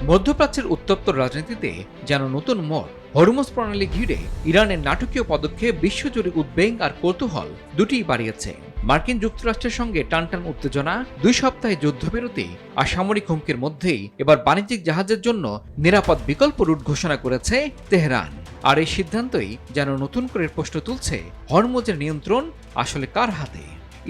মধ্যপ্রাচ্যের উত্তপ্ত রাজনীতিতে যেন নতুন মোড়। হরমুজ প্রণালী ঘিরে ইরানের নাটকীয় পদক্ষেপ বিশ্বজুড়ে উদ্বেগ আর কৌতূহল দুটিই বাড়িয়েছে। মার্কিন যুক্তরাষ্ট্রের সঙ্গে টানটান উত্তেজনা, 2 সপ্তাহে যুদ্ধবিরতি আর সামরিক হুমকির মধ্যেই এবার বাণিজ্যিক জাহাজের জন্য নিরাপদ বিকল্প রুট ঘোষণা করেছে তেহরান। আর এই সিদ্ধান্তই যেন নতুন করে প্রশ্ন তুলছে, হরমুজের নিয়ন্ত্রণ আসলে কার হাতে?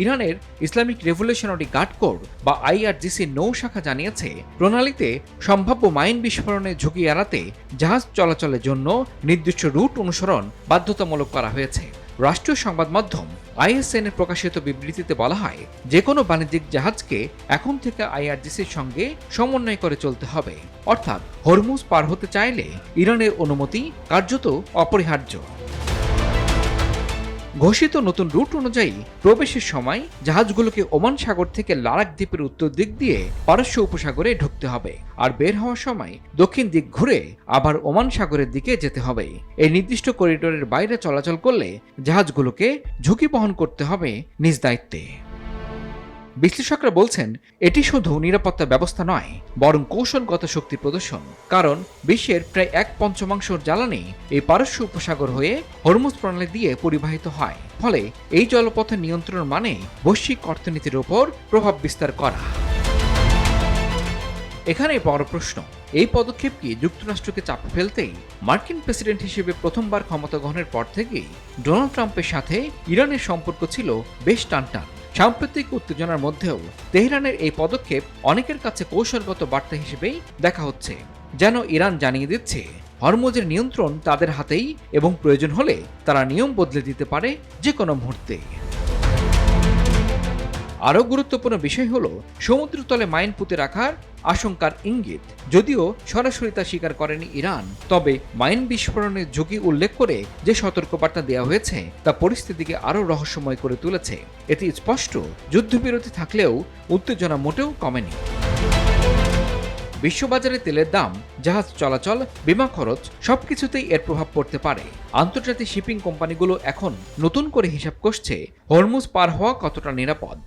ইরানের ইসলামিক রেভলিউশনারি গার্ড কোর বা IRGC নৌ শাখা জানিয়েছে, প্রণালীতে সম্ভাব্য মাইন বিস্ফোরণের ঝুঁকি এড়াতে জাহাজ চলাচলের জন্য নির্দিষ্ট রুট অনুসরণ বাধ্যতামূলক করা হয়েছে। রাষ্ট্রীয় সংবাদ মাধ্যম ISN এর প্রকাশিত বিবৃতিতে বলা হয়, যে কোনো বাণিজ্যিক জাহাজকে এখন থেকে IRGCর সঙ্গে সমন্বয় করে চলতে হবে। অর্থাৎ হরমুজ পার হতে চাইলে ইরানের অনুমতি কার্যত অপরিহার্য। ঘোষিত নতুন রুট অনুযায়ী প্রবেশের সময় জাহাজগুলোকে ওমান সাগর থেকে লারাক দ্বীপের উত্তর দিক দিয়ে পারস্য উপসাগরে ঢুকতে হবে, আর বের হওয়ার সময় দক্ষিণ দিক ঘুরে আবার ওমান সাগরের দিকে যেতে হবে। এই নির্দিষ্ট করিডোরের বাইরে চলাচল করলে জাহাজগুলোকে ঝুঁকি বহন করতে হবে নিজ দায়িত্বে। বিশ্লেষকরা বলছেন, এটি শুধু নিরাপত্তা ব্যবস্থা নয়, বরং কৌশলগত শক্তি প্রদর্শন। কারণ বিশ্বের প্রায় 1/5 জ্বালানি এই পারস্য উপসাগর হয়ে হরমুজ প্রণালী দিয়ে পরিবাহিত হয়। ফলে এই জলপথের নিয়ন্ত্রণ মানে বৈশ্বিক অর্থনীতির ওপর প্রভাব বিস্তার করা। এখানে বড় প্রশ্ন, এই পদক্ষেপ কি যুক্তরাষ্ট্রকে চাপে ফেলতেই? মার্কিন প্রেসিডেন্ট হিসেবে প্রথমবার ক্ষমতা গ্রহণের পর থেকেই ডোনাল্ড ট্রাম্পের সাথে ইরানের সম্পর্ক ছিল বেশ টানটান। সাম্প্রতিক উত্তেজনার মধ্যেও তেহরানের এই পদক্ষেপ অনেকের কাছে কৌশলগত বার্তা হিসেবেই দেখা হচ্ছে, যেন ইরান জানিয়ে দিচ্ছে হরমুজের নিয়ন্ত্রণ তাদের হাতেই এবং প্রয়োজন হলে তারা নিয়ম বদলে দিতে পারে যে কোনো মুহূর্তে। আরও গুরুত্বপূর্ণ বিষয় হল, সমুদ্রতলে মাইন পুঁতে রাখার আশঙ্কার ইঙ্গিত। যদিও সরাসরি তা স্বীকার করেনি ইরান, তবে মাইন বিস্ফোরণের ঝুঁকি উল্লেখ করে যে সতর্কবার্তা দেওয়া হয়েছে তা পরিস্থিতিকে আরও রহস্যময় করে তুলেছে। এতে স্পষ্ট, যুদ্ধবিরতি থাকলেও উত্তেজনা মোটেও কমেনি। বিশ্ববাজারে তেলের দাম, জাহাজ চলাচল, বিমা খরচ সবকিছুতেই এর প্রভাব পড়তে পারে। আন্তর্জাতিক শিপিং কোম্পানিগুলো এখন নতুন করে হিসাব কষছে হরমুজ পার হওয়া কতটা নিরাপদ।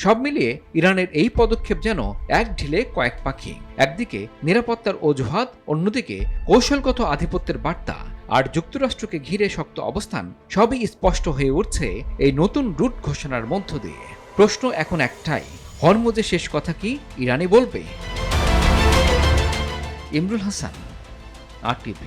সব মিলিয়ে ইরানের এই পদক্ষেপ যেন এক ঢিলে কয়েক পাখি। একদিকে নিরাপত্তার অজুহাত, অন্যদিকে কৌশলগত আধিপত্যের বার্তা, আর যুক্তরাষ্ট্রকে ঘিরে শক্ত অবস্থান, সবই স্পষ্ট হয়ে উঠছে এই নতুন রুট ঘোষণার মধ্য দিয়ে। প্রশ্ন এখন একটাই, হরমুজের শেষ কথা কি ইরানই বলবে? ইমরুল হাসান, RTV।